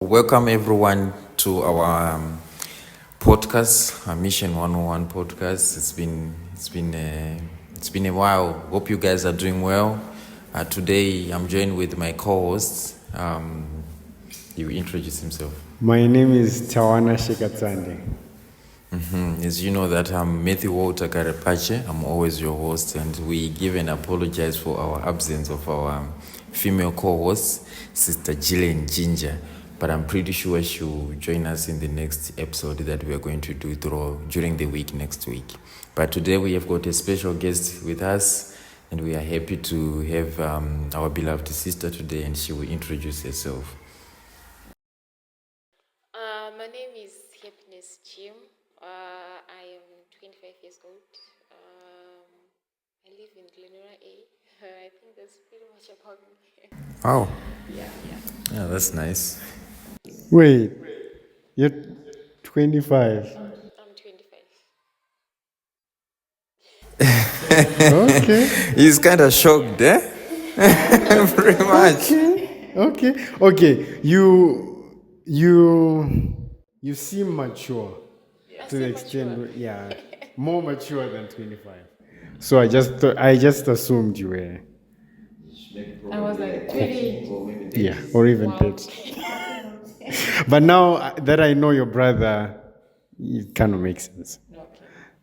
Welcome everyone to our podcast, our Mission 101 podcast. It's been a while. Hope you guys are doing well. Today I'm joined with my co-host. You introduce himself. My name is Tawana Shekatsande. As you know that I'm Matthew Walter Karepache. I'm always your host, and we give and apologize for our absence of our female co-host, Sister Jillian Ginger. But I'm pretty sure she'll join us in the next episode that we are going to do during the week next week. But today we have got a special guest with us, and we are happy to have our beloved sister today, and she will introduce herself. My name is Happiness Jim. I am 25 years old. I live in Glenora A. I think that's pretty much about me. Oh, Yeah. that's nice. Wait, you're 25. I'm 25. Okay, He's kind of shocked, eh? Pretty much. okay. You seem mature to the extent, yeah, more mature than 25. So I just assumed you were, I was like 20. yeah, or even 30. But now that I know your brother, it kind of makes sense. Okay.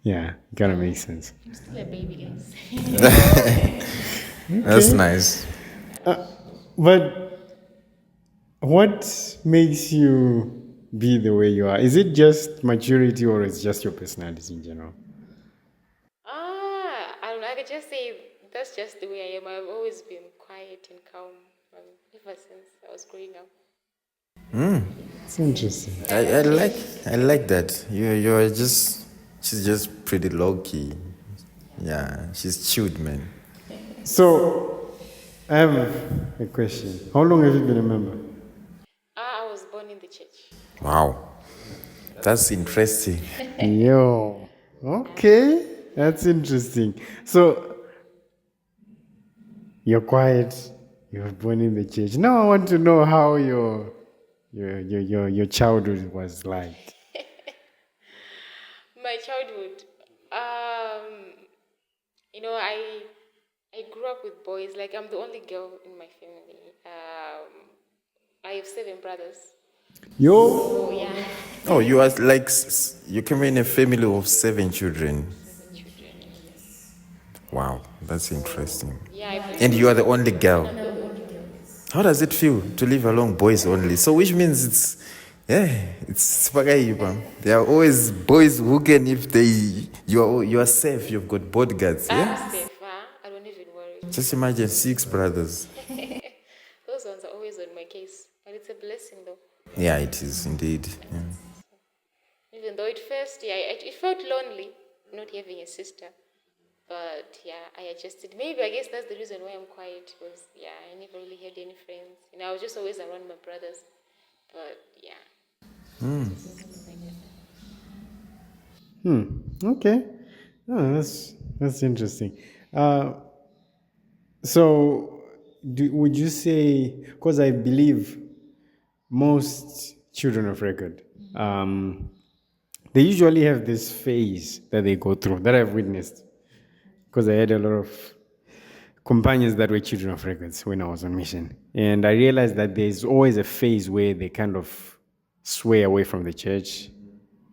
Yeah, it kind of makes sense. I'm still a baby, guys. That's nice. But what makes you be the way you are? Is it just maturity or it's just your personality in general? I don't know. I could just say that's just the way I am. I've always been quiet and calm ever since I was growing up. It's interesting. I like that. She's just pretty low key. Yeah, she's chilled, man. So, I have a question. How long have you been a member? I was born in the church. Wow, that's interesting. Yo, okay, that's interesting. So, you're quiet. You were born in the church. Now I want to know how your childhood was like. My childhood. I grew up with boys. Like I'm the only girl in my family. I have 7 brothers. Yo, Oh yeah, Oh, you are like you came in a family of 7 children. 7 children. Yes. Wow, that's interesting. Yeah, I And you are the only girl. I'm the only girl. How does it feel to live along boys only? So which means it's spagaiba. There are always boys who can if you are safe. You've got bodyguards. Yeah. I'm safe. I don't even worry. Just imagine 6 brothers. Those ones are always on my case, but it's a blessing though. Yeah, it is indeed. Yeah. Even though at first, it felt lonely not having a sister. But yeah, I adjusted. Maybe I guess that's the reason why I'm quiet. Because yeah, I never really had any friends. I was just always around my brothers. But yeah. okay. Oh, that's interesting. So, would you say? Because I believe most children of record, they usually have this phase that they go through that I've witnessed. Because I had a lot of companions that were children of records when I was on mission, and I realized that there's always a phase where they kind of sway away from the church.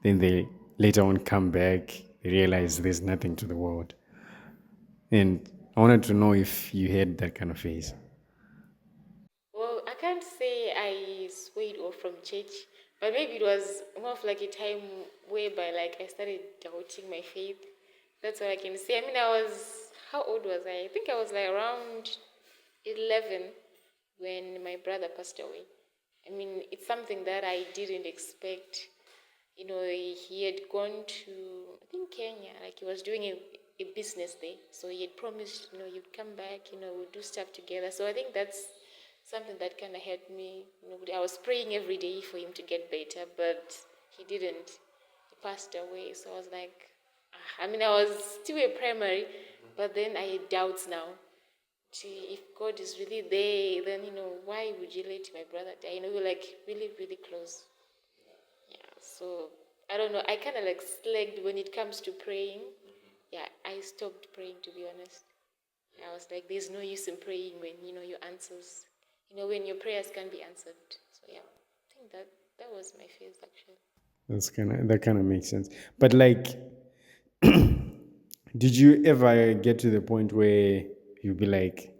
Then they later on come back, they realize there's nothing to the world. And I wanted to know if you had that kind of phase. Well, I can't say I swayed off from church. But maybe it was more of like a time whereby like I started doubting my faith. That's what I can say. How old was I? I think I was like around 11 when my brother passed away. It's something that I didn't expect. He had gone to, I think, Kenya. Like he was doing a business there. So he had promised, he'd come back, we'd do stuff together. So I think that's something that kind of helped me. I was praying every day for him to get better, but he didn't. He passed away. So I was like, I was still a primary, but then I had doubts now. if God is really there, then why would you let my brother die? We're like really, really close. Yeah, so I don't know. I kind of like slacked when it comes to praying. Yeah, I stopped praying, to be honest. I was like, there's no use in praying when your answers, when your prayers can be answered. So yeah, I think that was my phase actually. That kind of makes sense. But like, did you ever get to the point where you'd be like,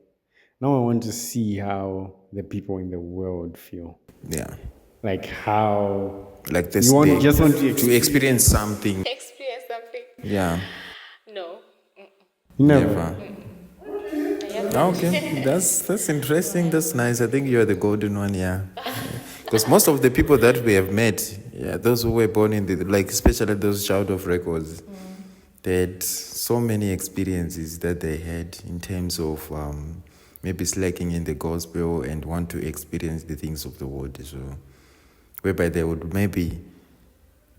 now I want to see how the people in the world feel? Yeah. Like how Like you this, want they just want to to experience something. Experience something? Yeah. No, never. Never. I Okay, haven't. that's interesting. That's nice. I think you're the golden one, yeah. Because most of the people that we have met, yeah, those who were born in the like, especially those child of records, they had so many experiences that they had in terms of maybe slacking in the gospel and want to experience the things of the world. So, whereby they would maybe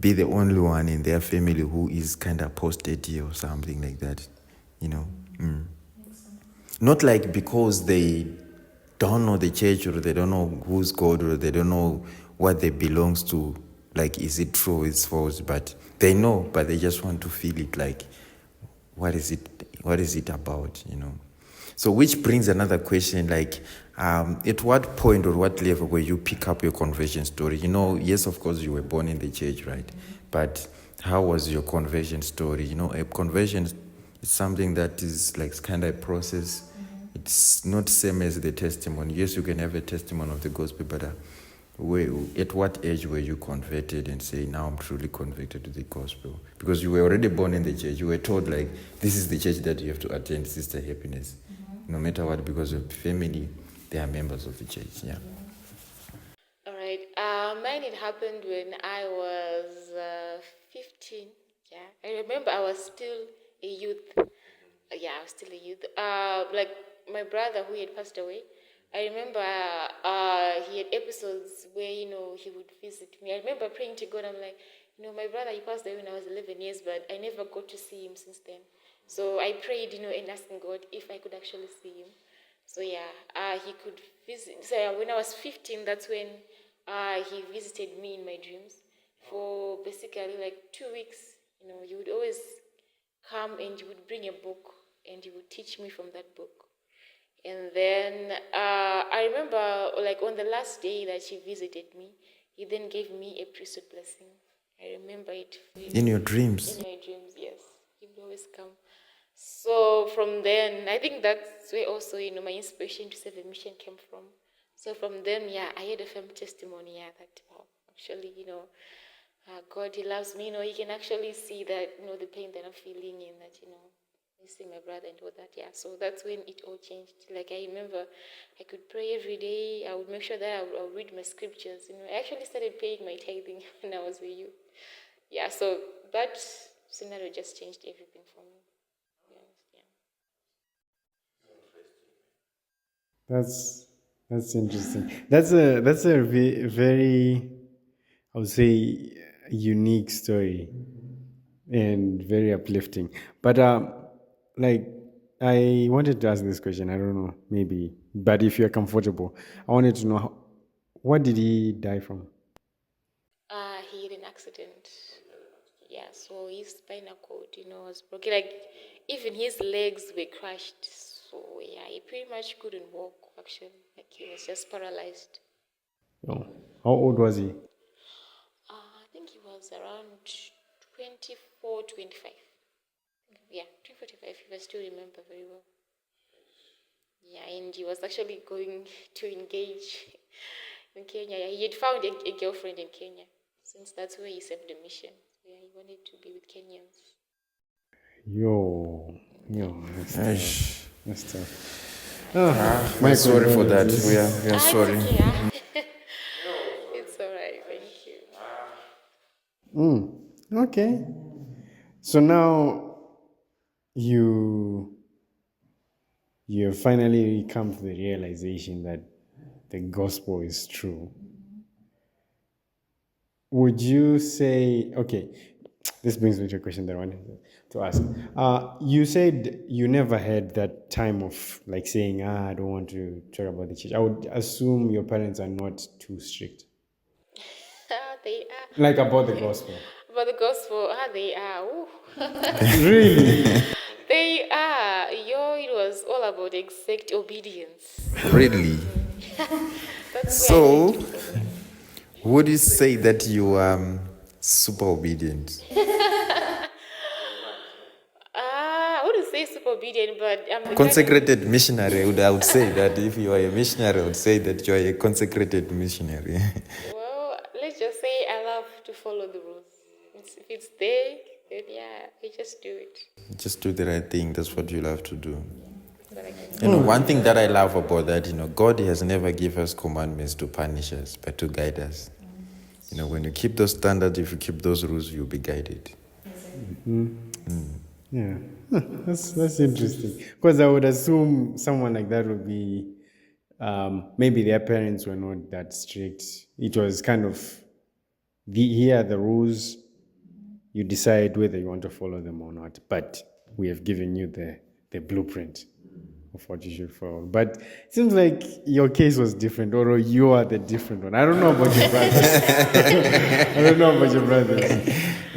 be the only one in their family who is kind of apostate or something like that, you know. Not like because they don't know the church or they don't know who's God or they don't know what they belongs to, like is it true or it's false, but they know, but they just want to feel it, like what is it about, So which brings another question, like at what point or what level where you pick up your conversion story? Yes, of course you were born in the church, right? But how was your conversion story? A conversion is something that is like kind of a process. It's not same as the testimony. Yes, you can have a testimony of the gospel, but at what age were you converted and say, now I'm truly converted to the gospel? Because you were already born in the church. You were told, like, this is the church that you have to attend, Sister Happiness. No matter what, because of family, they are members of the church. Yeah. All right. Mine it happened when I was 15. Yeah, I remember I was still a youth. Yeah, I was still a youth. Like my brother who had passed away. I remember he had episodes where he would visit me. I remember praying to God. I'm like, my brother he passed away when I was 11 years, but I never got to see him since then. So I prayed, and asking God if I could actually see him. So yeah, he could visit. So yeah, when I was 15, that's when he visited me in my dreams for basically like 2 weeks. He would always come and he would bring a book and he would teach me from that book. And then I remember, like on the last day that he visited me, he then gave me a priesthood blessing. I remember it In your vividly. dreams. In my dreams, yes, he would always come. So from then, I think that's where also my inspiration to serve a mission came from. So from then, yeah, I had a firm testimony, yeah, that actually, God, He loves me. He can actually see that, the pain that I'm feeling and that, missing my brother and all that. Yeah, so that's when it all changed. Like I remember, I could pray every day. I would make sure that I would read my scriptures. I actually started paying my tithing when I was a youth. Yeah, so that scenario just changed everything for me. Yeah. That's interesting. That's a very, I would say, unique story and very uplifting. But like I wanted to ask this question. I don't know, maybe, but if you're comfortable, I wanted to know what did he die from? He had an accident. Yeah, so his spinal cord, was broken. Like even his legs were crushed. So yeah, he pretty much couldn't walk. Actually, like he was just paralyzed. Oh, how old was he? I think he was around 24, 25. Yeah, 24, 25, if I still remember very well. Yeah, and he was actually going to engage in Kenya. Yeah, he had found a girlfriend in Kenya, since that's where he served the mission. So yeah, he wanted to be with Kenyans. Yo, that's tough. Aish. That's tough. Oh, We're my sorry for that. condolences. We are It's sorry. okay. Yeah. It's alright. Thank you. Okay. So now you you have finally come to the realization that the gospel is true. Would you say, okay, this brings me to a question that I wanted to ask. You said you never had that time of like saying, I don't want to talk about the church. I would assume your parents are not too strict, They are. like about the gospel. But the gospel, they are. Ooh. Really? They are. It was all about exact obedience. Really? That's where I learned So, it from. would you say that you are super obedient? I wouldn't say super obedient, but I'm the Consecrated missionary, I would say that if you are a missionary, I would say that you are a consecrated missionary. Well, let's just say I love to follow the rules. If it's there, then yeah, I just do it. Just do the right thing. That's what you love to do. But I can One thing that I love about that, God has never given us commandments to punish us, but to guide us. When you keep those standards, if you keep those rules, you'll be guided. Yeah, that's interesting. Because I would assume someone like that would be, maybe their parents were not that strict. It was kind of, here are the rules. You decide whether you want to follow them or not. But we have given you the blueprint of what you should follow. But it seems like your case was different, or you are the different one. I don't know about your brothers.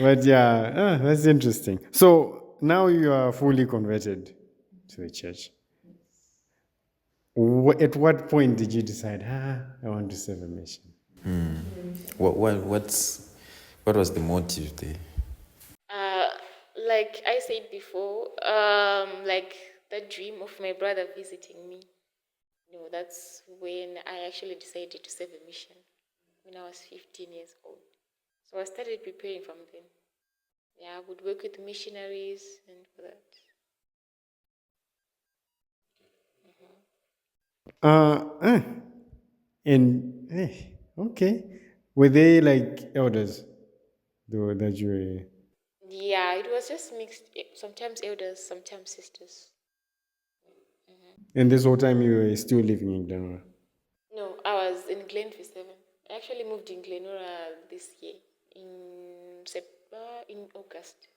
But yeah, that's interesting. So now you are fully converted to the church. At what point did you decide, I want to serve a mission? What was the motive there? like I said before, like the dream of my brother visiting me. That's when I actually decided to serve a mission when I was 15 years old. So I started preparing from then. Yeah, I would work with missionaries and for that. Okay. Were they like elders? That you were. Yeah, it was just mixed. Sometimes elders, sometimes sisters. And this whole time you were still living in Glenora? No, I was in Glenview 7. I actually moved in Glenora this year in August.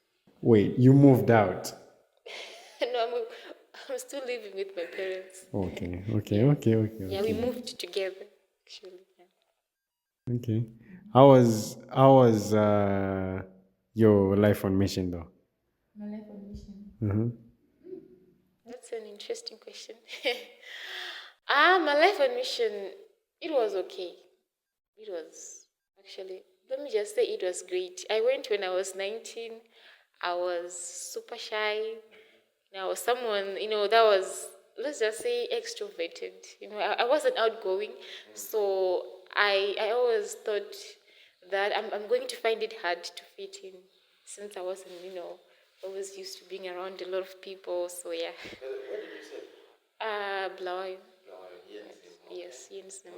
Wait, you moved out? No, I'm still living with my parents. Okay. Yeah, we moved together, actually. Yeah. Okay. How was your life on mission though? My life on mission. That's an interesting question. My life on mission, it was okay. It was actually, let me just say it was great. I went when I was 19. I was super shy. I was someone, that was, let's just say, extroverted. I wasn't outgoing. So I always thought that I'm going to find it hard to fit in since I wasn't, always used to being around a lot of people. So yeah. Where did you say? Blaui. Yes, Jensen.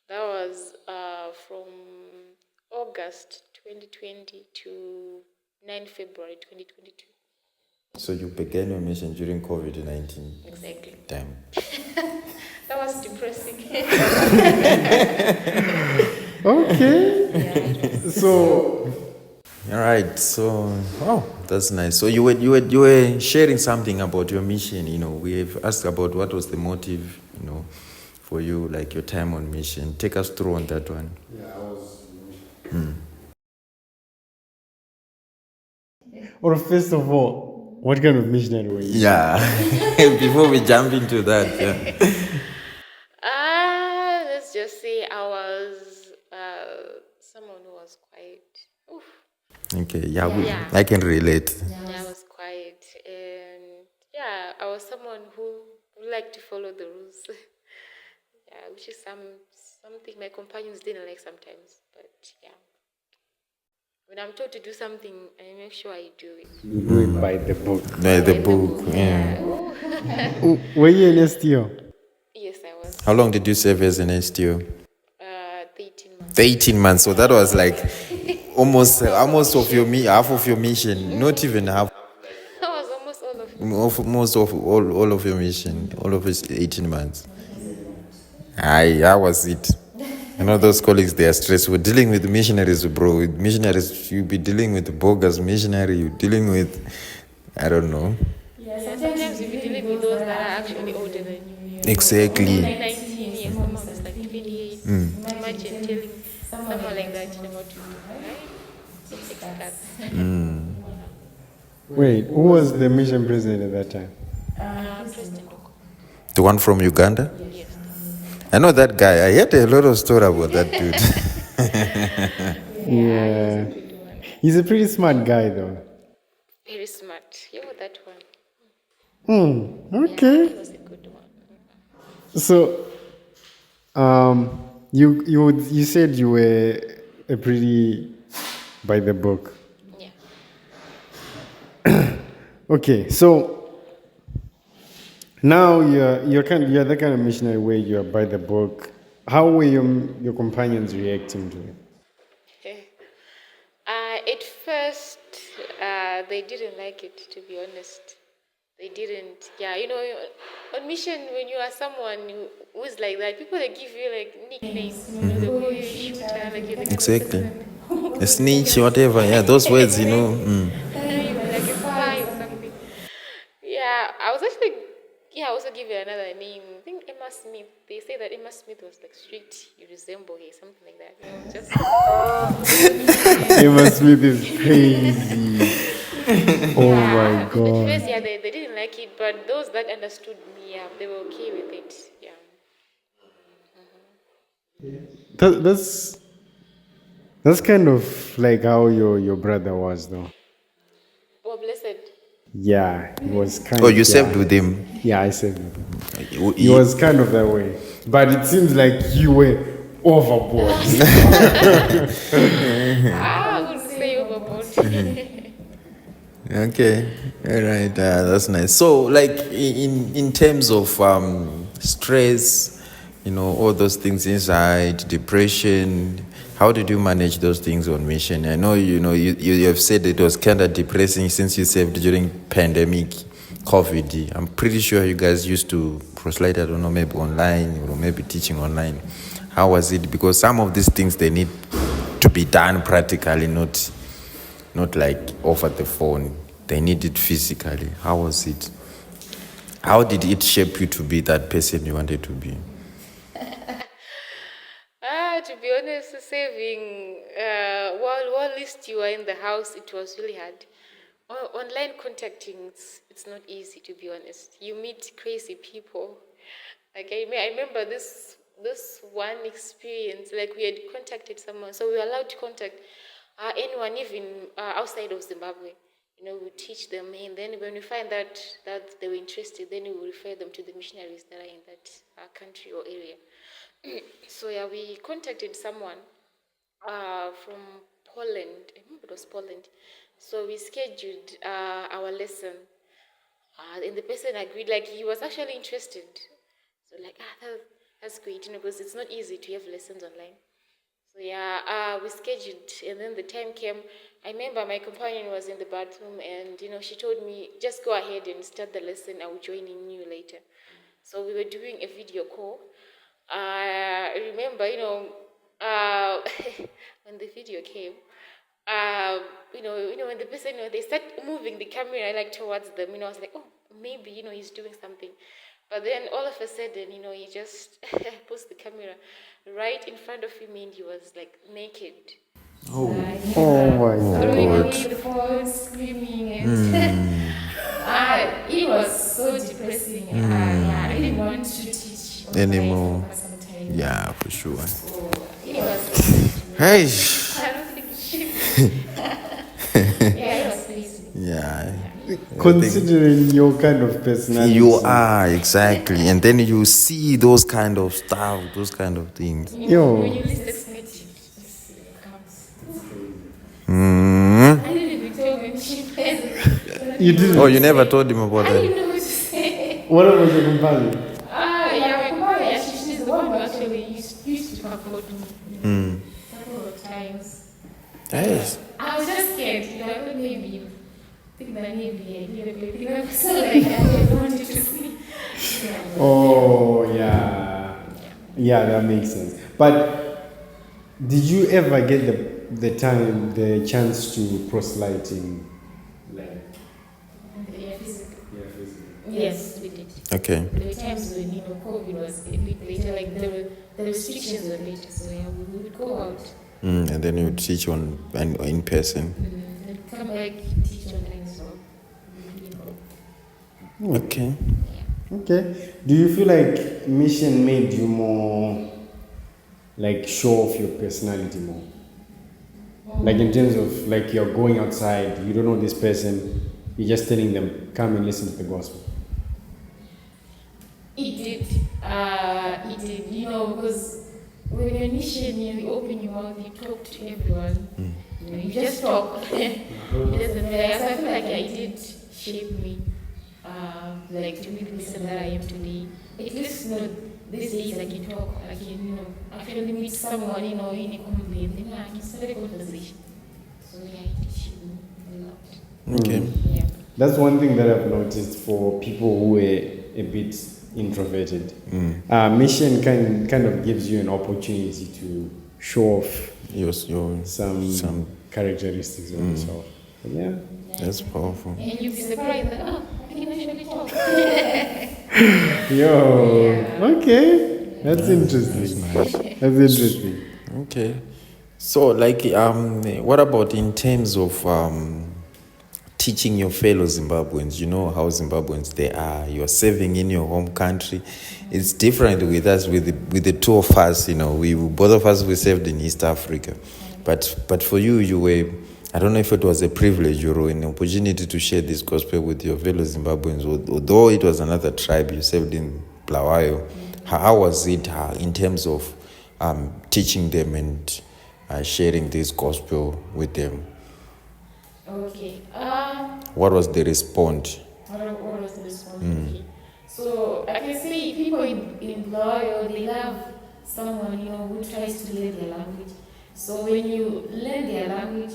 That was from August 2020 to 9 February 2022. So you began your mission during COVID-19 Exactly. time. That was depressing. Okay. So All right. So, that's nice. So you were sharing something about your mission. We have asked about what was the motive, for you, like your time on mission. Take us through on that one. yeah, I was. Or first of all, what kind of missionary were you? Yeah. Before we jump into that, yeah. Let's just say I was someone who was quiet. Oof. Okay. Yeah. Yeah. I can relate. Yeah, I was quiet, and yeah, I was someone who liked to follow the rules. Yeah, which is something my companions didn't like sometimes. But yeah, when I'm told to do something, I make sure I do it. You do it by the book. The book. Yeah. Were you in STO? Yes, I was. How long did you serve as an STO? 13 months. 18 months. So that was like almost of your half of your mission. Not even half. That was almost all of it. Most of all of your mission. All of it 18 months. Aye, how was it? I know those colleagues, they are stressed. We're dealing with missionaries, bro. With missionaries, you'll be dealing with bogus missionary. You're dealing with, I don't know. Yeah, Yeah, sometimes sometimes you you'll be dealing with dealing with those those that that are are actually actually older older than than you. you. You're Exactly. Like like 19 19 years, years, someone someone is who's like like 28. 28. Imagine Imagine telling telling someone someone like like that, that, what to do, right? right? Takes Takes guts. guts. Wait, who was the mission president at that time? President Doko. The one from Uganda? Yes. I know that guy. I heard a lot of story about that dude. Yeah, he was a Yeah. good one. He's a pretty smart guy, though. Very smart. You were that one. Yeah, he Okay. was a good one. So, you said you were a pretty by the book. Yeah. Okay, so now you're the kind of missionary where you're by the book. How were your companions reacting to it? At first, they didn't like it, to be honest. They didn't. Yeah, on mission, when you are someone who's like that, people they give you like nicknames. They call you a shooter, like you're the kind of Exactly. person A who's snitch, whatever. Yeah, those words, you know. exactly. You'll be like a spy or something. Yeah, I was actually, yeah, I also give it another name. I think Emma Smith. They say that Emma Smith was like strict. You resemble her, something like that. Just Emma Smith is crazy. Oh my yeah. At god. first, yeah, they didn't like it, but those that understood me, yeah, they were okay with it. Yeah. That's kind of like how your brother was, though. Oh, blessed. Yeah, he was kind Oh, of, you served with him. yeah, I said that. You- He was kind of that way. But it seems like you were overboard. I wouldn't say overboard. Okay, all right, that's nice. So, like in terms of stress, all those things inside, depression. How did you manage those things on mission? I know you have said it was kind of depressing since you served during pandemic, COVID. I'm pretty sure you guys used to proselyte. I don't know, maybe online or maybe teaching online. How was it? Because some of these things they need to be done practically, not like over the phone. They need it physically. How was it? How did it shape you to be that person you wanted to be? To be honest, saving, while least you are in the house, it was really hard. Online contacting, it's not easy, to be honest. You meet crazy people. Like I remember this one experience. Like we had contacted someone, so we were allowed to contact anyone, even outside of Zimbabwe. We teach them, and then when we find that they were interested, then we will refer them to the missionaries that are in that country or area. So yeah, we contacted someone from Poland. I remember it was Poland. So we scheduled our lesson, and the person agreed. Like he was actually interested. So like that's great, because it's not easy to have lessons online. So yeah, we scheduled, and then the time came. I remember my companion was in the bathroom, and she told me, just go ahead and start the lesson. I will join in you later. So we were doing a video call. I remember, when the video came, when the person, they start moving the camera like towards them. I was like, oh, maybe he's doing something. But then all of a sudden, he just puts the camera right in front of him, and he was like naked. Oh my Throwing god. away the phone, screaming, and it was so depressing. Yeah, I didn't want to teach Anymore. for some time. Yeah, for sure. So it was Hey. I don't think it should be. Yeah, it was crazy. Yeah. Considering your kind of personality. You are, exactly. And then you see those kind of stuff, those kind of things. Yo. When you least expect it, just comes. Mm. I didn't even tell him she plays. You didn't. Oh, you never told him about I that? didn't know what to say. What about your companion? Yeah, my companion, yeah, she's the one who actually used to comfort me a couple of times. Yes. I was just scared, I thought maybe think that maybe I did a baby. I was so like I just wanted to sleep. Yeah. Oh, yeah. Yeah, that makes sense. But Did you ever get the chance to proselyte in, like, Yeah, physical. yeah, physically? Yes, we did. Okay. There were times when COVID was a bit later, like the restrictions were later, so yeah, we would go out And then you teach on and in person. and come back, teach online as well. Okay. Okay. Do you feel like mission made you more, like, show off your personality more? Like in terms of, like, you're going outside, you don't know this person, you're just telling them, come and listen to the gospel. It did, because when you're in mission, you open your mouth, you talk to everyone, you just talk. It doesn't matter. So I feel like it did shape me, like to be the person that I am today. At least, these days I can talk, I can, actually meet someone, in a community, then I can start a conversation. So yeah, it did shape me a lot. Okay. Yeah. That's one thing that I've noticed for people who are a bit introverted. Mission kind of gives you an opportunity to show off Your some characteristics of yourself. But yeah. that's powerful. And you'd be surprised that, I can actually talk. Yo, okay. That's interesting. That's interesting. Okay. So, like, what about in terms of teaching your fellow Zimbabweans? You know how Zimbabweans they are. You're serving in your home country. It's different with us, with the two of us. We both of us we served in East Africa, but for you were. I don't know if it was a privilege or an opportunity to share this gospel with your fellow Zimbabweans, although it was another tribe you served in Blawayo. How was it in terms of teaching them and sharing this gospel with them? Okay. What was the response? What was the response? Okay. So I can say people in Loyal, they love someone who tries to learn their language. So when you learn their language,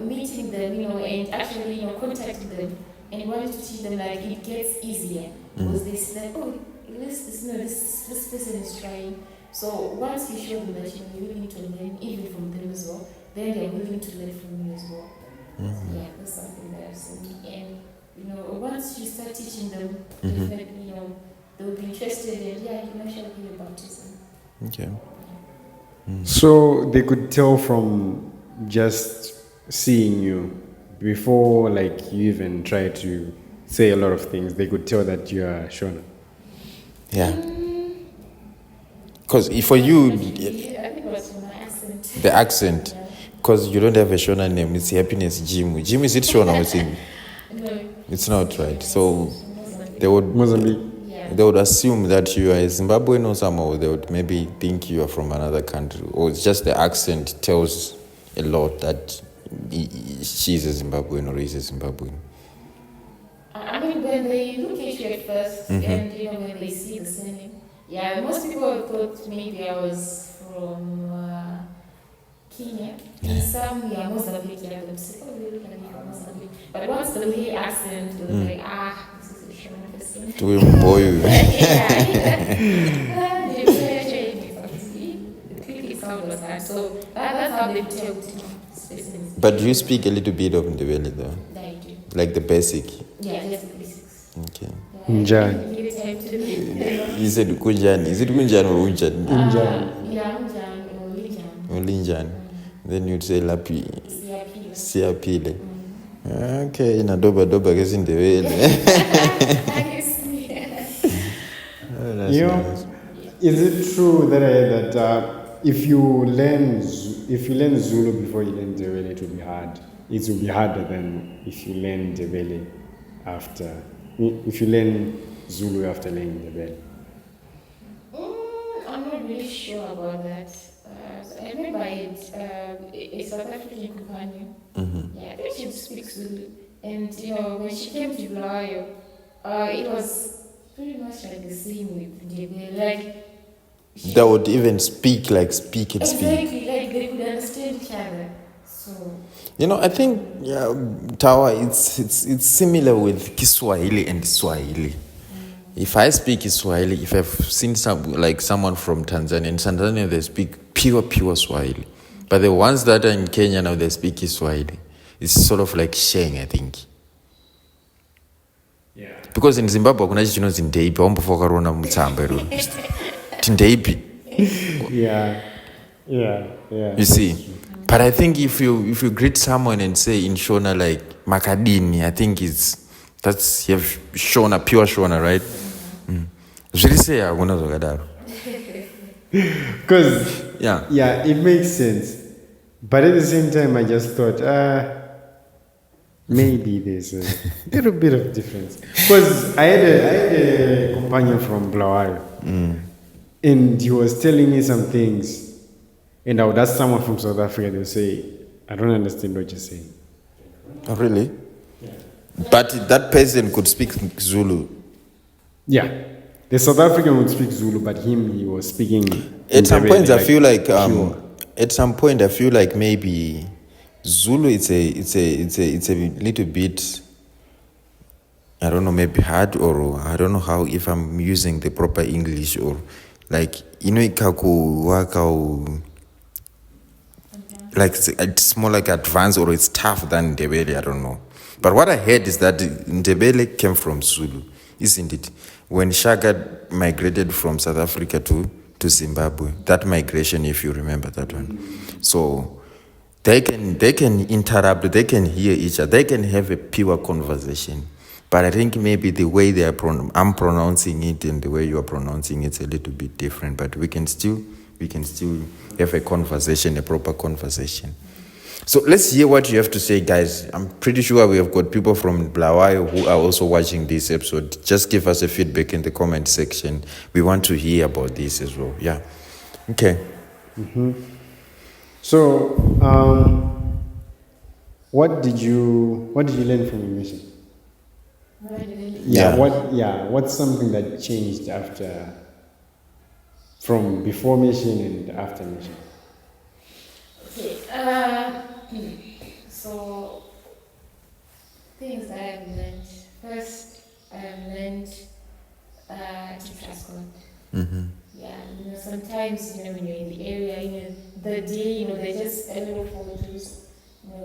meeting them, and actually, contacting them and wanting to teach them, like, it gets easier because they see that, oh, this person is trying. So once you show them that you're willing to learn even from them as well, then they're willing to learn from you as well. So yeah, that's something that I've seen. And once you start teaching them, definitely, they'll be interested, and yeah, you can actually hear about baptism. Okay. So they could tell from just seeing you before, like, you even try to say a lot of things. They could tell that you are Shona. Yeah. Because for you, I think it was my accent. the accent, because you don't have a Shona name, it's Happiness Jim. Jim, is it Shona or Jim? No, It's not, right? So they would Mozambique. they would assume that you are a Zimbabwean or somehow they would maybe think you are from another country, or it's just the accent tells a lot that she's a Zimbabwean or he's a Zimbabwean. I mean, when they look at you at first, and when they see the surname, yeah, most people thought maybe I was from Kenya. And some, Mozambique, they say, oh, they look like you're from Mozambique. But once the way accent, they were like, this is a Shona person. To boy. So that's how they tell. But do you speak a little bit of Ndebele though? I do. Like the basic? Yeah, just the basics. Okay. Njani. Give it time to live. You said Kunjani. Is it Kunjani or Unjani? Njani. Yeah, Unjani or Linjani. Or Linjani. Then you'd say Lapi. Siapile. Okay, doba gets in the way. Is it true that I heard that if you learn Zulu before you learn Ndebele, it will be hard? It will be harder than if you learn Ndebele after. If you learn Zulu after learning Ndebele. I'm not really sure about that. I remember a South African companion. Yeah, I think she speaks Zulu. And when she came to Blayo, it was pretty much like the same with Ndebele. Like, That would even speak and speak. Exactly, like they could understand each other. So I think Tawa, it's similar with Kiswahili and Swahili. If I speak Swahili, if I've seen someone from Tanzania, in Tanzania they speak pure Swahili. But the ones that are in Kenya now, they speak Swahili. It's sort of like Sheng, I think. Yeah. Because in Zimbabwe, kuna chinonzi ndeipi, wambofoka rona mutsamba iro. Ndeipi. Yeah. You see, but I think if you greet someone and say in Shona like makadini, I think that's you have Shona, pure Shona, right? Zviriseya hakuna zvakadaro. Because yeah, it makes sense. But at the same time, I just thought, maybe there's a little bit of difference. Because I had a companion from Blawayo, and he was telling me some things, and I would ask someone from South Africa, they'll say, I don't understand what you're saying. Oh, really? Yeah. But that person could speak Zulu. Yeah. The South African would speak Zulu, but he was speaking. At some point, I feel like maybe Zulu it's a little bit, I don't know, maybe hard, or I don't know how, if I'm using the proper English, or like ikaku wakau, like it's more like advanced, or it's tough than Ndebele, I don't know. But what I heard is that Ndebele came from Zulu, isn't it? When Shaka migrated from South Africa to Zimbabwe, that migration, if you remember that one. So they can interrupt, they can hear each other, they can have a pure conversation. But I think maybe the way I'm pronouncing it and the way you are pronouncing it's a little bit different. But we can still have a conversation, a proper conversation. So let's hear what you have to say, guys. I'm pretty sure we have got people from Blawayo who are also watching this episode. Just give us a feedback in the comment section. We want to hear about this as well. Yeah. Okay. So, what did you learn from your mission? What's something that changed from before mission and after mission? Okay. So things that I've learned. First, I've learned to trust God. Yeah, sometimes when you're in the area, the day, there's just a little follow-throughs,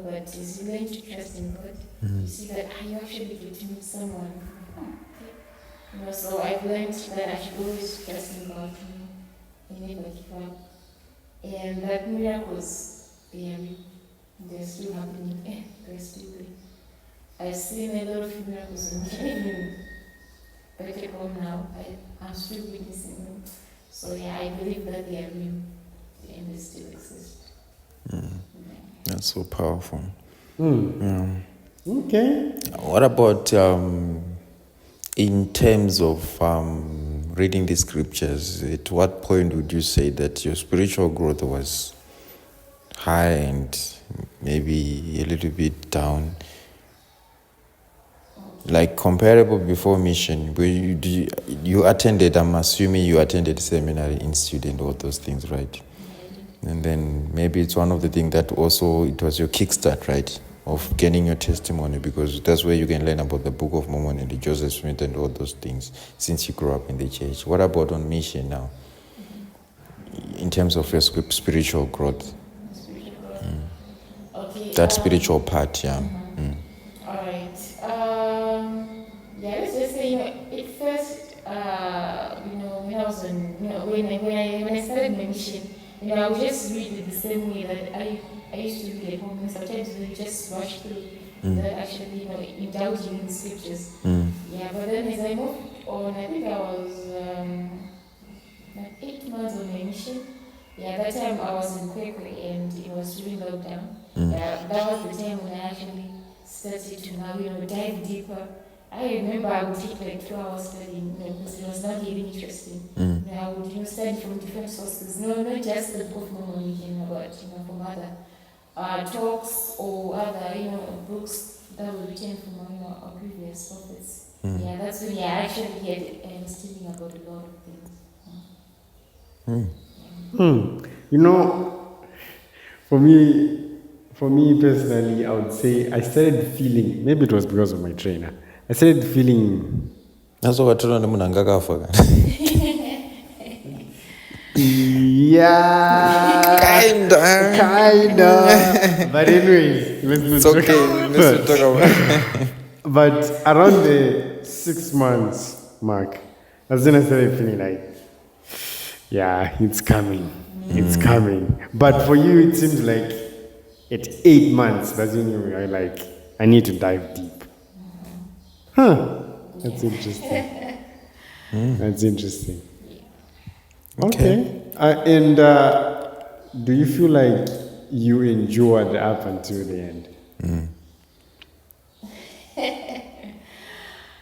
but as you learn to trust in God, you see that you actually get to meet someone. Okay. So I've learned that I should always trust in God, and never give up. And that miracles, they're still happening. They're still there. I've seen a lot of miracles when even back at home now. I'm still witnessing them. So I believe that they are real and they still exist. That's so powerful. Okay. What about in terms of reading the scriptures? At what point would you say that your spiritual growth was high and maybe a little bit down? Like comparable before mission, where you attended, I'm assuming you attended seminary in student, all those things, right? And then maybe it's one of the things that also, it was your kickstart, right? Of getting your testimony, because that's where you can learn about the Book of Mormon and the Joseph Smith and all those things since you grew up in the church. What about on mission now? In terms of your spiritual growth? Okay. That spiritual part, yeah. All right. Let's just say, at first, when I was on, when I started my mission, I would just read it the same way that I used to read at home. And sometimes we just rush through without actually, indulging in the scriptures. Yeah, but then as I moved on, I think I was like 8 months on my mission. Yeah, that time I was in Kwekwe and it was during lockdown. That was the time when I actually started to now, dive deeper. I remember I would take like 2 hours studying, because it was not really interesting. I would, study from different sources, not just the Book of Mormon, but from other talks or other, books that were written from our previous prophets. Yeah, that's when I actually had studying about a lot of things. For me personally, I would say I started feeling, maybe it was because of my trainer, I started feeling That's what I munhu anga akafa kana. Yeah, kinda. But anyways, It's okay. Let's talk about. But around the 6 months mark, that's when I started feeling like, yeah, it's coming. It's coming. But for you, it seems like at 8 months, that's when you are like, I need to dive deep. Huh. That's interesting. That's interesting. Okay. And do you feel like you endured up until the end?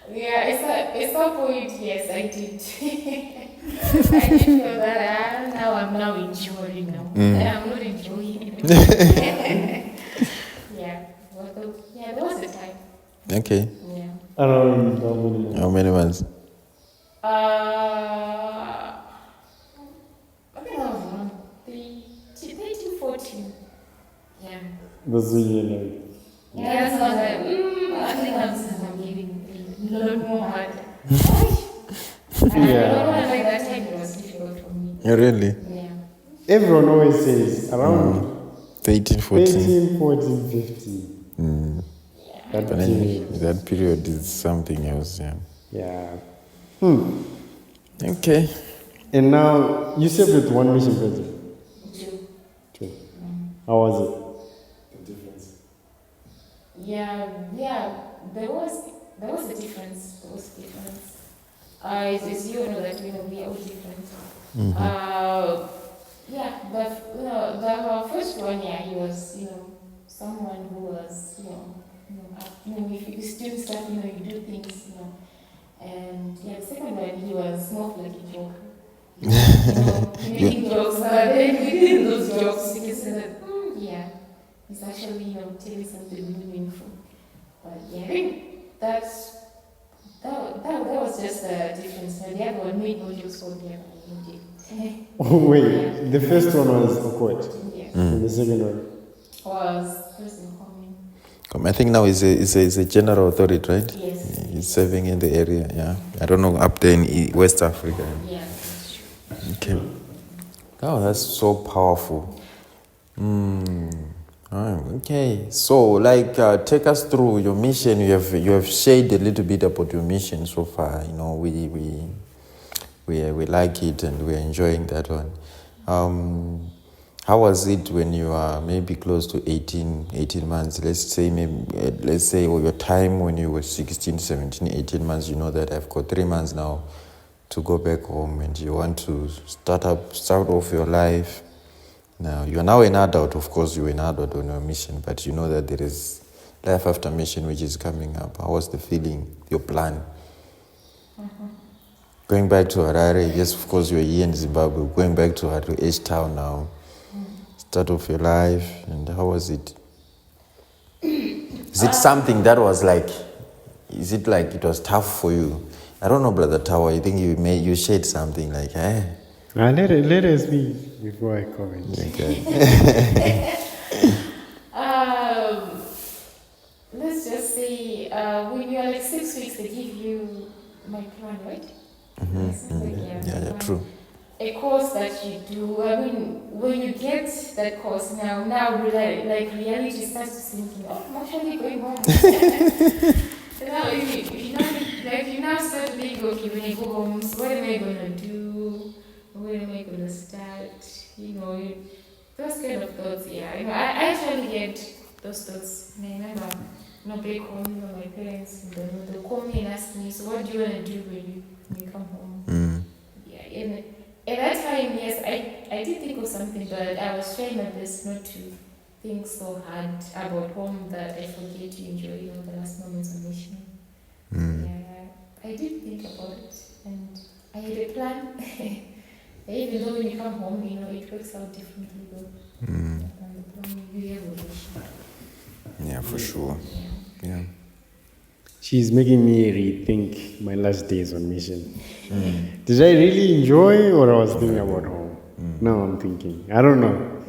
Yeah, it's a point, yes, I did. I did feel that now I'm now enjoying now. I'm not enjoying it. Yeah, there was a time. Okay. Yeah. Around how many months? How many months? I think I was around 13, 14. Yeah. That's when you're like, Yeah, so I was like, I think I'm getting a lot more hard. Yeah. Like that time it was difficult for me. Really? Yeah. everyone always says around 13, 14. 13, 14, 15. That But period. that period is something else, yeah. Yeah. Okay. And now you served with one mission president. Two. How was it? The difference. Yeah, there was a difference. As you know that we are all different. Yeah, but the first one, yeah, he was someone who was if you student stuff, you do things, and yeah, the second one he was more of like a joke. Making jokes, but then within those jokes, you can say that, yeah, it's actually, telling something really meaningful. But yeah, I think that was just a difference. And the other one made no jokes for the other one did. Oh, wait, the first one was awkward. Yeah. And the second one? Was person coming. I think now he's a general authority, right? Yes. He's serving in the area, yeah. I don't know, up there in West Africa. Yeah, that's true. Okay. Oh, that's so powerful. Okay. So, take us through your mission. You have shared a little bit about your mission so far. We like it and we're enjoying that one. How was it when you are maybe close to 18 months? Let's say or your time when you were 16, 17, 18 months, you know that I've got 3 months now to go back home and you want to start off your life. Now, you're now an adult. Of course, you're an adult on your mission, but you know that there is life after mission which is coming up. How was the feeling, your plan? Going back to Harare, yes, of course, you're here in Zimbabwe. Going back to Harare, H-Town now. Start off your life, and how was it? Is it something that was is it like it was tough for you? I don't know, Brother Tower, I think you shared something Let us speak before I comment. Okay. Let's just say when you are like 6 weeks, they give you my plan, right? Yeah, true. A course that you do. I mean, when you get that course now reality starts to sink in. Oh, I'm actually going home. So now, you now start to think, okay, when I go home, so what am I going to do? Where am I going to start? Those kind of thoughts. Yeah, I actually get those thoughts. And I remember, back home, my parents, they'll call me and ask me, so what do you want to do when you come home? Yeah, and at that time, yes, I did think of something, but I was trying my best not to think so hard about home that I forget to enjoy the last moments of mission. Yeah, I did think about it, and I had a plan. Even though when you come home, it works out differently though. And the plan you have a mission. Yeah, for sure. Yeah. She's making me rethink my last days on mission. Did I really enjoy or I was thinking about home? Now I'm thinking. I don't know.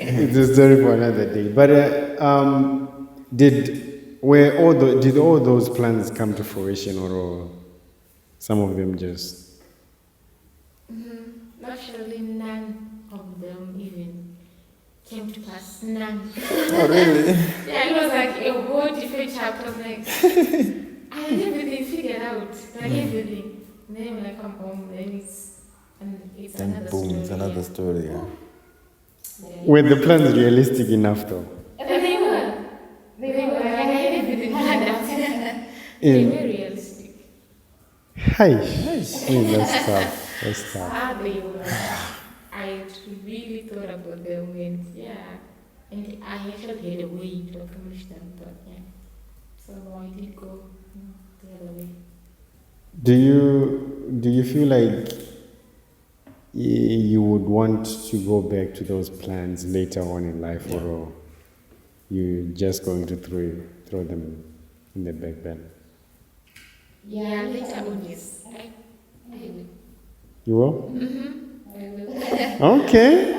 It's a story for another day. But did all those plans come to fruition, or some of them just? Actually, none of them even came to pass. None. Oh, really? Yeah, it was like a whole different chapter. I'm like, I had everything figured out, like everything. And then when I come home, then it's Then another boom, story. it's another story. Yeah. Were the plans realistic enough, though? They were. Like, I had everything planned out. They In were realistic. Hi. That's tough. That's tough. They were. I really thought about them, and yeah. And I actually had a way to accomplish them, but yeah. So I did go the other way. Do you feel like you would want to go back to those plans later on in life, or you just going to throw them in the back burner? Yeah, later on, yes. I will. You will? I will. Okay.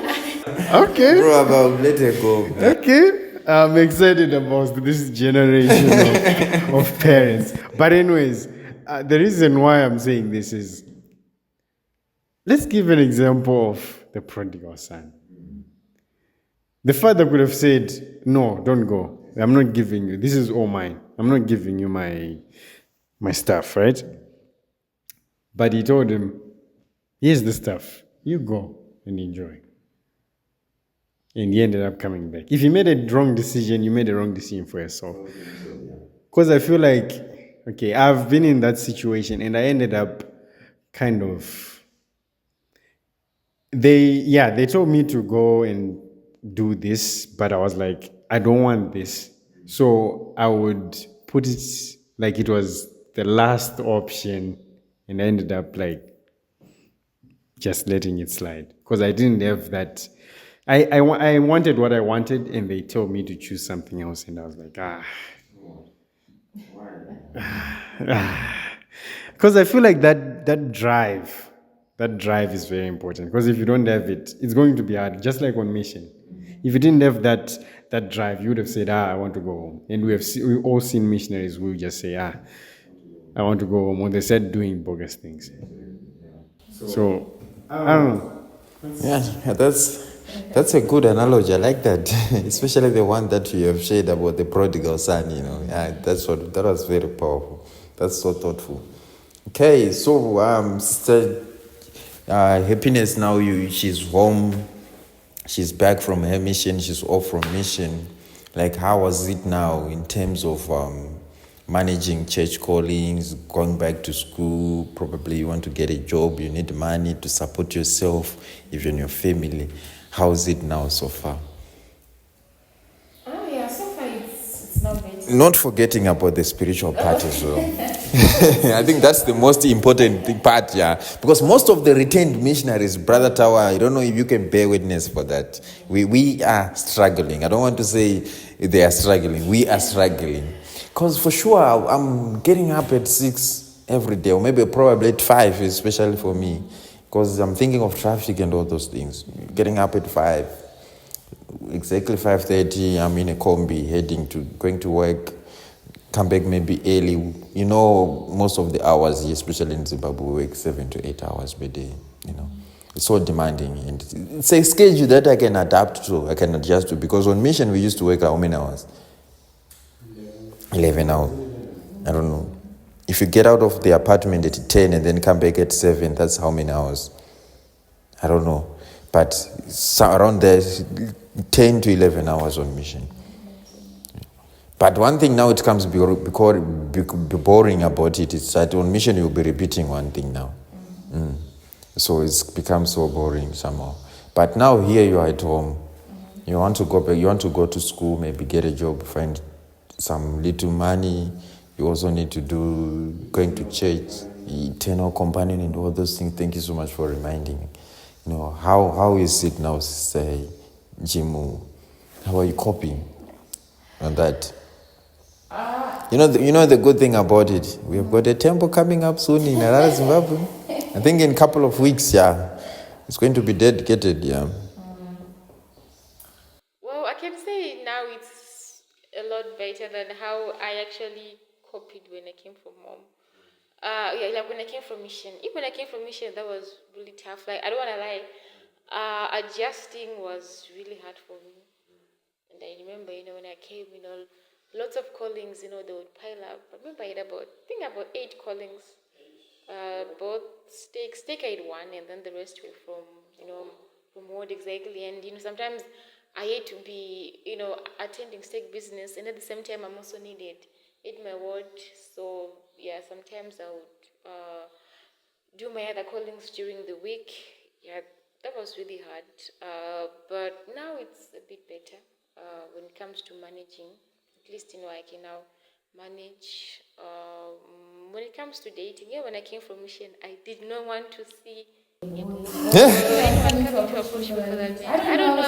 Okay. Bro, about let her go. Okay. I'm excited about this generation of parents. But anyways, the reason why I'm saying this is, let's give an example of the prodigal son. The father could have said, no, don't go. I'm not giving you. This is all mine. I'm not giving you my stuff, right? But he told him, here's the stuff. You go and enjoy. And he ended up coming back. If you made a wrong decision, you made a wrong decision for yourself. Because I feel like, okay, I've been in that situation and I ended up kind of, they told me to go and do this, but I was like, I don't want this. So I would put it like it was the last option, and I ended up like just letting it slide because I didn't have that. I wanted what I wanted, and they told me to choose something else, and I was like, because I feel like that drive is very important. Because if you don't have it, it's going to be hard. Just like on mission, if you didn't have that drive, you would have said, I want to go home. And we all seen missionaries who just say, I want to go home, when they said doing bogus things. So I don't know. Yeah, that's a good analogy. I like that, especially the one that you have shared about the prodigal son. Yeah, that was very powerful. That's so thoughtful. Okay, so Sister Happiness, now she's home. She's back from her mission. She's off from mission. Like, how was it now in terms of managing church callings, going back to school? Probably you want to get a job. You need money to support yourself, even your family. How is it now so far? Oh yeah, so far it's not bad. Not forgetting about the spiritual part as well. I think that's the most important part, yeah. Because most of the retained missionaries, Brother Tower, I don't know if you can bear witness for that. We are struggling. I don't want to say they are struggling. We are struggling. Because for sure, I'm getting up at 6 every day, or maybe probably at 5, especially for me. Because I'm thinking of traffic and all those things. Getting up at 5, exactly 5:30, I'm in a combi going to work, come back maybe early. Most of the hours here, especially in Zimbabwe, we work 7 to 8 hours per day. It's so demanding. And it's a schedule that I can adapt to, I can adjust to. Because on mission, we used to work how many hours? 11 hours. I don't know. If you get out of the apartment at 10 and then come back at 7, that's how many hours? I don't know. But around there, 10 to 11 hours on mission. But one thing now, it comes be boring about it. It's that on mission you'll be repeating one thing now. So it's become so boring somehow. But now here you are at home. You want to go back, you want to go to school, maybe get a job, find some little money. You also need to do going to church, eternal companion, and all those things. Thank you so much for reminding me. How is it now, Sister Jimu? How are you coping on that? The good thing about it, we have got a temple coming up soon in Harare, Zimbabwe. I think in a couple of weeks, it's going to be dedicated, Well, I can say now a lot better than how I actually copied when I came from home. Yeah, like when I came from mission. Even when I came from mission, that was really tough. Like I don't wanna lie, adjusting was really hard for me. And I remember, when I came, lots of callings, they would pile up. I remember I had about 8 callings. Both steak I had one, and then the rest were from ward exactly. And sometimes I had to be, attending steak business, and at the same time I'm also needed in my ward. So yeah, sometimes I would do my other callings during the week. Yeah, that was really hard. But now it's a bit better when it comes to managing. At least, I can now manage. When it comes to dating, yeah, when I came from mission, I did not want to see anyone coming to approach me for that. I don't know.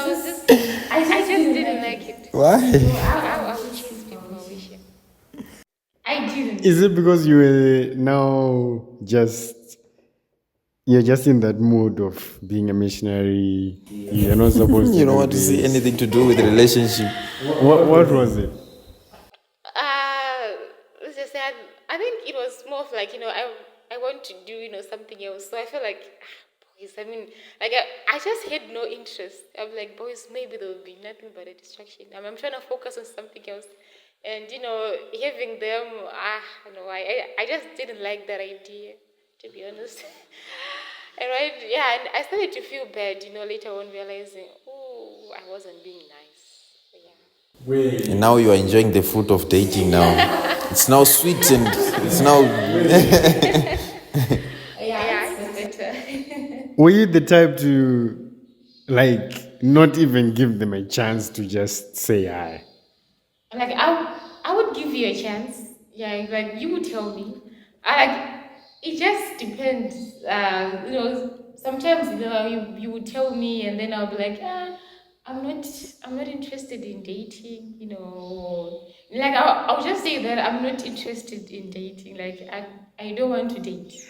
I just didn't like it. Why? I would chase people. I wish. I didn't. Is it because you were now you're just in that mood of being a missionary? You're not supposed to. You don't want to see anything to do with the relationship. What was it? Let's just say I think it was more of like, I want to do, something else. So I feel like, boys, like I just had no interest. I'm like, boys, maybe there will be nothing but a distraction. I'm trying to focus on something else. And, having them, I just didn't like that idea, to be honest. And and I started to feel bad, later on realizing, oh, I wasn't being nice. Yeah. And now you are enjoying the fruit of dating now. It's now sweet and it's now... It's better. Were you the type to, not even give them a chance to just say hi? Like I would give you a chance. Yeah, like you would tell me. It just depends. Sometimes you would tell me, and then I'll be like, I'm not interested in dating. Like I'll just say that I'm not interested in dating. Like I don't want to date.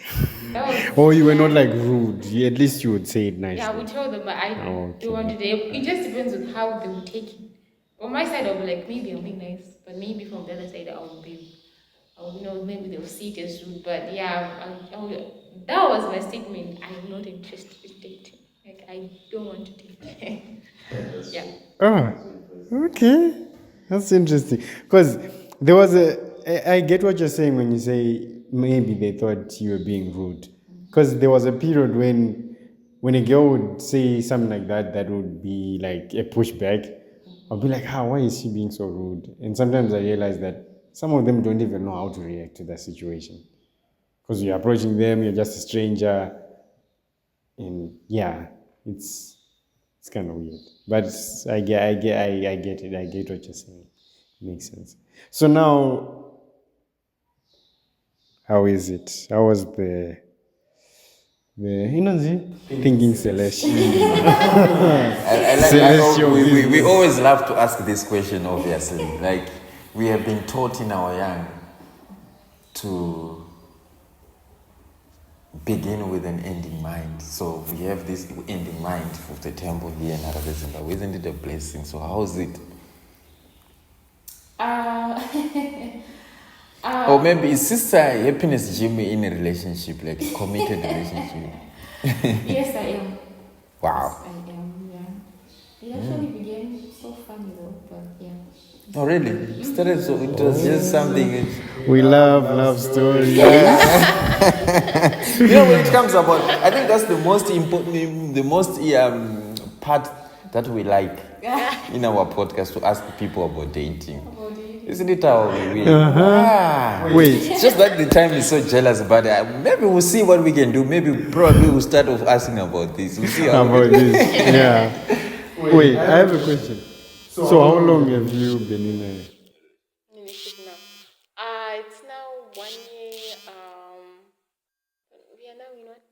Or you were not rude. At least you would say it nicely. Yeah, I would tell them I don't want to date. It just depends on how they would take it. On my side, I'll be like, maybe I'll be nice, but maybe from the other side, maybe they'll see it as rude. But yeah, that was my statement. I'm not interested in dating. Like, I don't want to date. Yeah. Oh, okay. That's interesting. Because there was I get what you're saying when you say maybe they thought you were being rude. Because there was a period when a girl would say something like that, that would be like a pushback. I'll be like, why is she being so rude? And sometimes I realize that some of them don't even know how to react to that situation. Because you're approaching them, you're just a stranger. And yeah, it's kind of weird. But I get it. I get what you're saying. It makes sense. So now, how is it? How was the thinking celestial? We always love to ask this question, obviously. Like, we have been taught in our young to begin with an end in mind. So we have this end in mind of the temple here in Zimbabwe. Isn't it a blessing? So how is it? Or maybe is Sister Happiness Jimmy in a relationship, like a committed relationship? Yes, I am. Wow. Yes, I am, yeah. It actually began so funny though, but yeah. Oh, really? It was just something. We love stories. When it comes about, I think that's the most important, the most part that we like in our podcast, to ask people about dating. Isn't it how we win? Wait. It's just that the time is so jealous, but maybe we'll see what we can do. Probably we'll start off asking about this. We'll see how about this. Yeah. Wait, I have a question. So how long have you been in a... It's now 1 year. We are now in what?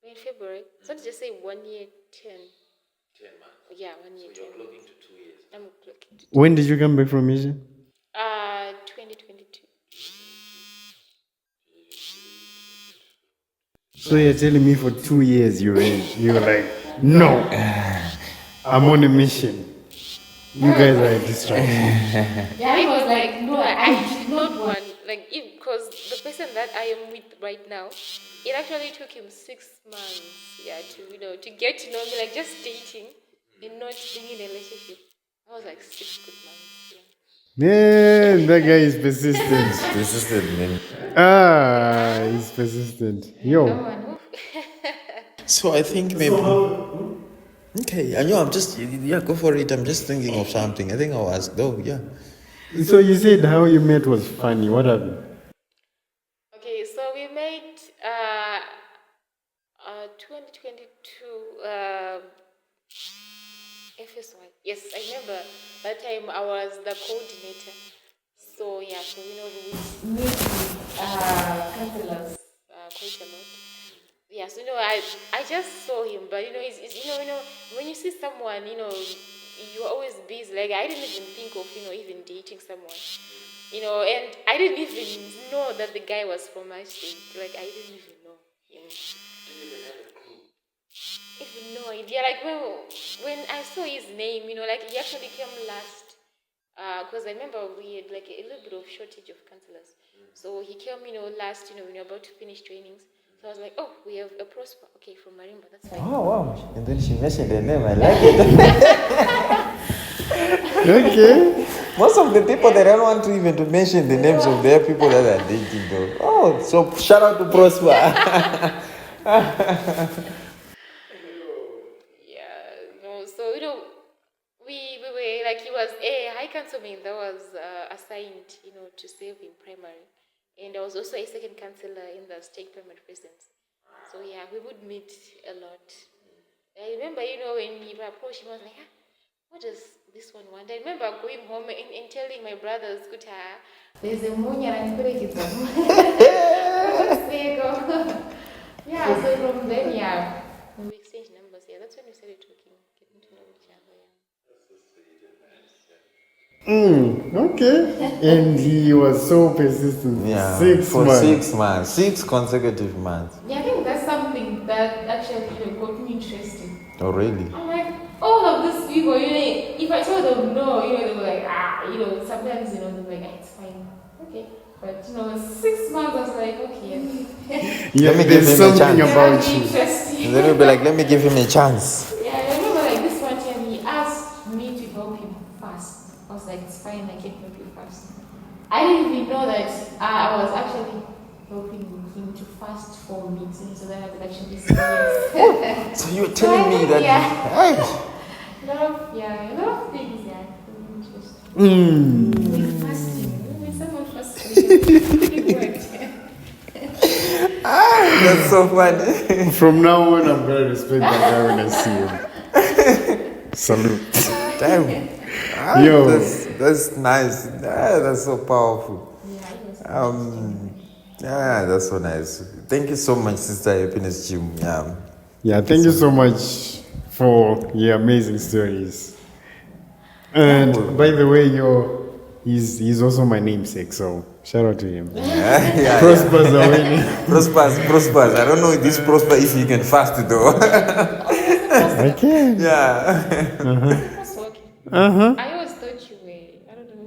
We're in February. So let's just say 1 year, 10 months. Yeah, 1 year, so 10 months. You're clocking to 2 years. I'm clocking to 2 When did you come back from mission? 2022. So you're telling me for 2 years you were like, no, I'm on a mission. You guys are a distraction. Yeah, Mine it was was like, like, no, no, I I did did not not want. want, like, because the person that I am with right now, it actually took him 6 months, yeah, to get to know me, like, just dating and not being in a relationship. I was like 6 good months, yeah. Man, that guy is persistent. Persistent, man. He's Yeah. persistent. Yeah, that Yo. one. So I think maybe. Okay, I know. I'm just yeah. Go for it. I'm just thinking of something. I think I'll ask though. Yeah. So you said how you met was funny. What happened? Okay, so we made 2022 FSY. Yes, I remember that time I was the coordinator. So yeah, so we would meet with counselors quite a lot. Yeah, so I just saw him, but it's when you see someone, you're always busy. Like I didn't even think of even dating someone, and I didn't even know that the guy was from my state. Like I didn't even know him. Even no idea. Like when I saw his name, like he actually came last. Because I remember we had like a little bit of shortage of counselors. So he came, last, when we were about to finish trainings. So I was like, oh, we have a Prosper. Okay, from Marimba, that's fine. Oh wow! And then she mentioned the name. I like it. Okay. Most of the people they don't want to even to mention the names of their people that are dating though. Oh, so shout out to Prosper. Yeah, so we were like he was a high councilman that was assigned, to serve in primary, and I was also a second councillor in the state primary presence. So yeah, we would meet a lot. I remember, when we approached him, I was like, what does this one want? I remember going home and telling my brothers, Kuta, There's a munya and it's Yeah, so from then, yeah. we exchanged numbers. Yeah, that's when we started talking, getting to know each other. Yeah. Okay. And he was so persistent for Yeah, 6 months. 6 months, 6 consecutive months. Yeah, I think that's something that actually got me interested. Oh really? I'm like, all of these people, if I told them no, they were like, sometimes, they're like, it's fine. Okay. But, 6 months, I was like, okay. Yeah, Let me give there's him a something chance. about That'd be you. interesting. And then we'll be like, let me give him a chance. Yeah, I remember like this one time he asked me to help him fast. I was like, it's fine, I can help you fast. I didn't even know that I was actually helping him to fast for meetings so that I could actually see yes. So you're telling me that? Yeah. Hey. A lot of things, yeah. Interesting. Like fasting. When someone fasts, it worked. That's so funny. From now on, I'm going to respect that guy when I see him. Salute. Damn. Yo. That's nice. Yeah, that's so powerful. Yeah, it was Yeah, that's so nice. Thank you so much, Sister Happiness Jim. Yeah. Yeah, thank you so much for your amazing stories. And by the way, he's also my namesake, so shout out to him. Yeah. Prosper's the winning. Prospers. I don't know if this Prosper if he can fast though. I can. Yeah. That's okay. I always thought you were, I don't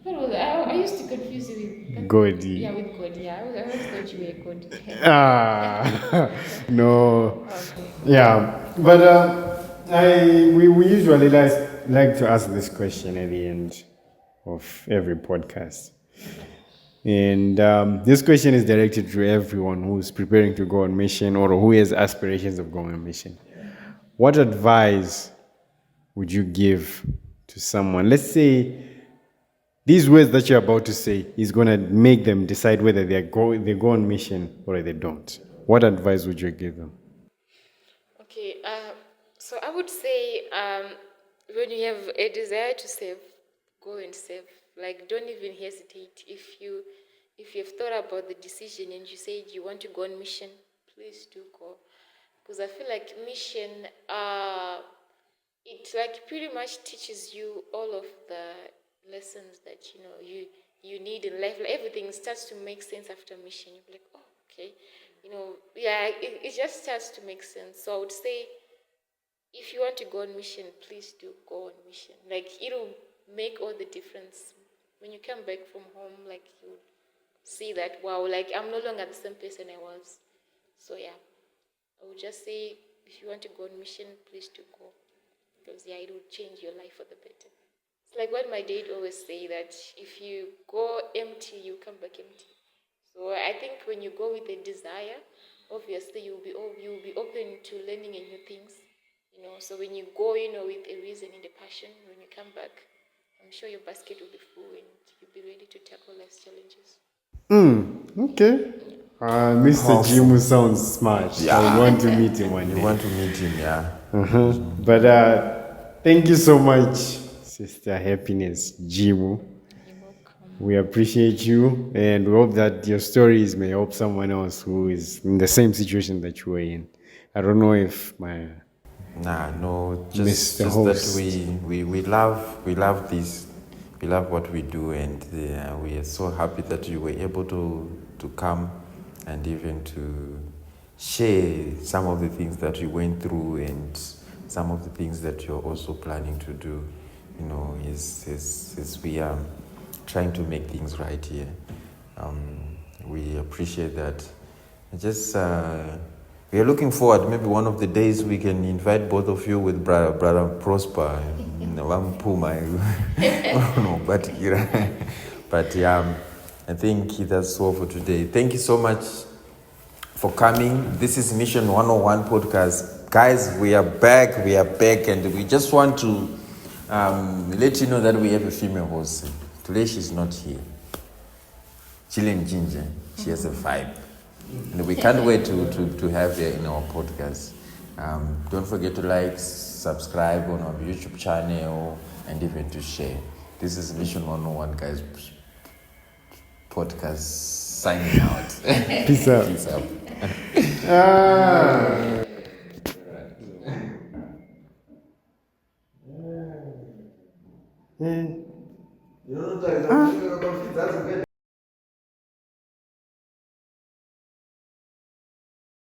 know. I used to confuse you with Godi. Yeah, with God. Yeah, I always thought you were God. No. Okay. Yeah, but we usually like to ask this question at the end of every podcast. And this question is directed to everyone who's preparing to go on mission or who has aspirations of going on mission. What advice would you give to someone? Let's say these words that you're about to say is going to make them decide whether they go on mission or they don't. What advice would you give them? Okay. So I would say, when you have a desire to save, go and save. Like, don't even hesitate. If you've thought about the decision and you said you want to go on mission, please do go. Because I feel like mission, it like pretty much teaches you all of the lessons that you need in life. Like, everything starts to make sense after mission. You're like, oh, okay, yeah, it just starts to make sense. So I would say, if you want to go on mission, please do go on mission. Like, it'll make all the difference. When you come back from home, like, you see that, wow, like, I'm no longer the same person I was. So, yeah, I would just say, if you want to go on mission, please do go. Because, yeah, it will change your life for the better. It's like what my dad always say, that if you go empty, you come back empty. So I think when you go with a desire, obviously you'll be open to learning new things. So when you go, with a reason and a passion, when you come back, I'm sure your basket will be full and you'll be ready to tackle life's challenges. Okay. Mr. Awesome. Jimu sounds smart. Yeah. I want to meet him one You day. want to meet him, yeah. But thank you so much, Sister Happiness Jimu. We appreciate you, and we hope that your stories may help someone else who is in the same situation that you were in. I don't know if No, Mr. just Host. that we love this, we love what we do, and we are so happy that you were able to come and even to share some of the things that you went through and some of the things that you're also planning to do. As we are trying to make things right here. We appreciate that. We are looking forward. Maybe one of the days we can invite both of you with brother Prosper. But yeah, I think that's all for today. Thank you so much for coming. This is Mission 101 podcast. Guys, we are back, and we just want to let you know that we have a female host. Today she's not here. Chilling Ginger, she has a vibe. And we can't wait to have her in our podcast. Don't forget to like, subscribe on our YouTube channel, and even to share. This is Mission 101, guys. Podcast signing out. Peace out. Peace out.